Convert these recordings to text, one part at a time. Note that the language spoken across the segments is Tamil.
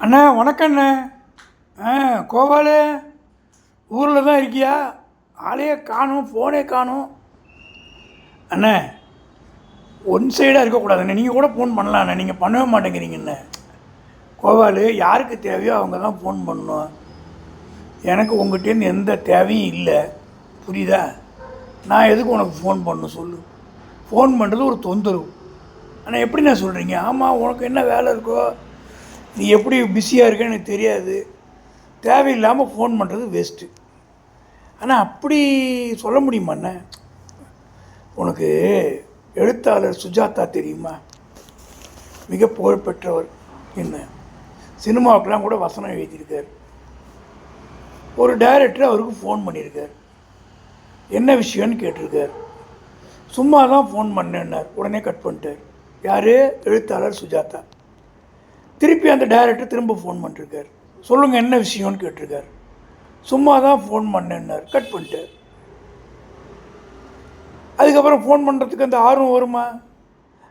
அண்ணா வணக்கண்ணே. கோபாலு ஊரில் தான் இருக்கியா? ஆளையே காணும், ஃபோனே காணும். அண்ணே ஒன் சைடாக இருக்கக்கூடாதுண்ணே. நீங்கள் கூட ஃபோன் பண்ணலாண்ணே, நீங்கள் பண்ணவே மாட்டேங்கிறீங்கண்ணே. கோபாலு யாருக்கு தேவையோ அவங்க தான் ஃபோன் பண்ணணும். எனக்கு உங்கள்கிட்டேருந்து எந்த தேவையும் இல்லை, புரியுதா? நான் எதுக்கு உனக்கு ஃபோன் பண்ணணும் சொல்லு? ஃபோன் பண்ணுறது ஒரு தொந்தரவு. ஆனால் எப்படிண்ணே சொல்கிறீங்க? ஆமாம், உனக்கு என்ன வேலை இருக்கோ, நீ எப்படி பிஸியாக இருக்கேன்னு எனக்கு தெரியாது, தேவையில்லாமல் ஃபோன் பண்ணுறது வேஸ்ட்டு. ஆனால் அப்படி சொல்ல முடியுமாண்ணே? உனக்கு எழுத்தாளர் சுஜாதா தெரியுமா? மிக புகழ்பெற்றவர். என்ன சினிமாவுக்கெலாம் கூட வசனம் எழுதியிருக்கார். ஒரு டைரக்டர் அவருக்கு ஃபோன் பண்ணியிருக்கார். என்ன விஷயம்னு கேட்டிருக்கார். சும்மா தான் ஃபோன் பண்ணேன்னார். உடனே கட் பண்ணிட்டார். யார்? எழுத்தாளர் சுஜாதா. திருப்பி அந்த டைரக்டர் திரும்ப ஃபோன் பண்ணிருக்கார். சொல்லுங்கள் என்ன விஷயம்னு கேட்டிருக்கார். சும்மா தான் ஃபோன் பண்ணேன்னார். கட் பண்ணிட்டார். அதுக்கப்புறம் ஃபோன் பண்ணுறதுக்கு அந்த ஆர்வம் வருமா?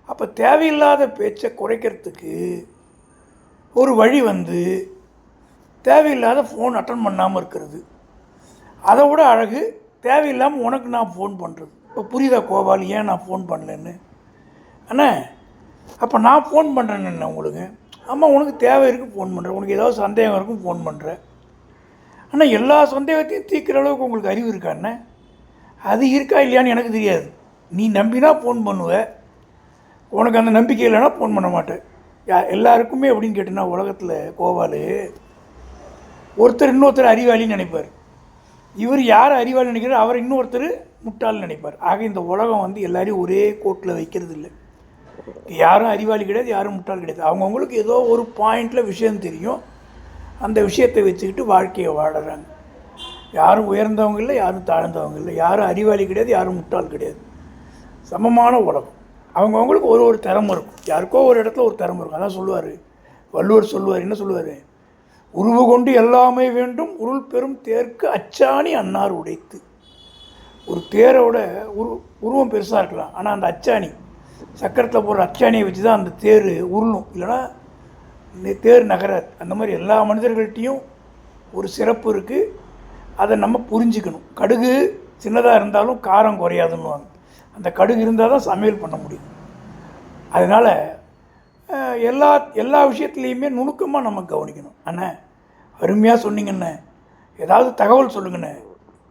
அப்போ தேவையில்லாத பேச்சை குறைக்கிறதுக்கு ஒரு வழி தேவையில்லாத ஃபோன் அட்டன் பண்ணாமல் இருக்கிறது. அதை விட அழகு தேவையில்லாமல் உனக்கு நான் ஃபோன் பண்ணுறது. இப்போ புரியுதா கோபால் ஏன் நான் ஃபோன் பண்ணலன்னு? அண்ணா அப்போ நான் ஃபோன் பண்ணுறேன்னு உங்களுக்கு? ஆமாம், உனக்கு தேவை இருக்குது ஃபோன் பண்ணுறேன். உனக்கு ஏதாவது சந்தேகம் இருக்கும் ஃபோன் பண்ணுறேன். ஆனால் எல்லா சந்தேகத்தையும் தீர்க்கிற அளவுக்கு உங்களுக்கு அறிவு இருக்காண்ணே? அது இருக்கா இல்லையான்னு எனக்கு தெரியாது. நீ நம்பினா ஃபோன் பண்ணுவ, உனக்கு அந்த நம்பிக்கை இல்லைன்னா ஃபோன் பண்ண மாட்டேன். எல்லாருக்குமே எப்படின்னு கேட்டிங்கன்னா, உலகத்தில் கோபால் ஒருத்தர் இன்னொருத்தர் அறிவாளின்னு நினைப்பார். இவர் யார் அறிவாளி நினைக்கிறார், அவர் இன்னொருத்தர் முட்டாள்னு நினைப்பார். ஆக இந்த உலகம் எல்லாரையும் ஒரே கோட்டில் வைக்கிறது இல்லை. யாரும் அறிவாளி கிடையாது, யாரும் முட்டாள் கிடையாது. அவங்கவுங்களுக்கு ஏதோ ஒரு பாயிண்டில் விஷயம் தெரியும், அந்த விஷயத்தை வச்சுக்கிட்டு வாழ்க்கையை வாடுறாங்க. யாரும் உயர்ந்தவங்க இல்லை, யாரும் தாழ்ந்தவங்க இல்லை, யாரும் அறிவாளி கிடையாது, யாரும் முட்டாள் கிடையாது. சமமான உலகம். அவங்கவுங்களுக்கு ஒரு திறமை இருக்கும். யாருக்கோ ஒரு இடத்துல ஒரு திறமை இருக்கும். அதான் சொல்லுவார் வள்ளுவர். சொல்லுவார், என்ன சொல்லுவார்? உருவு கொண்டு எல்லாமே வேண்டும், உருள் பெரும் தேர்க்கு அச்சாணி அன்னார் உடைத்து. ஒரு தேரோட உருவம் பெருசாக இருக்கலாம், ஆனால் அந்த அச்சாணி சக்கரத்தில் போடுற அச்சாணியை வச்சு தான் அந்த தேர் உருளும், இல்லைனா தேர் நகராது. அந்த மாதிரி எல்லா மனிதர்கள்ட்டையும் ஒரு சிறப்பு இருக்குது. அதை நம்ம புரிஞ்சுக்கணும். கடுகு சின்னதாக இருந்தாலும் காரம் குறையாதுன்னுவாங்க. அந்த கடுகு இருந்தால் தான் சமையல் பண்ண முடியும். அதனால் எல்லா விஷயத்துலேயுமே நுணுக்கமாக நம்ம கவனிக்கணும். அண்ணே அருமையாக சொன்னீங்கண்ணே. ஏதாவது தகவல் சொல்லுங்கண்ணே.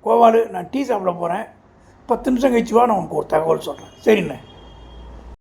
கோபாலு நான் டீ சாப்பிட போகிறேன், 10 நிமிஷம் கழிச்சு வா, நான் உனக்கு ஒரு தகவல் சொல்கிறேன். சரிண்ணே.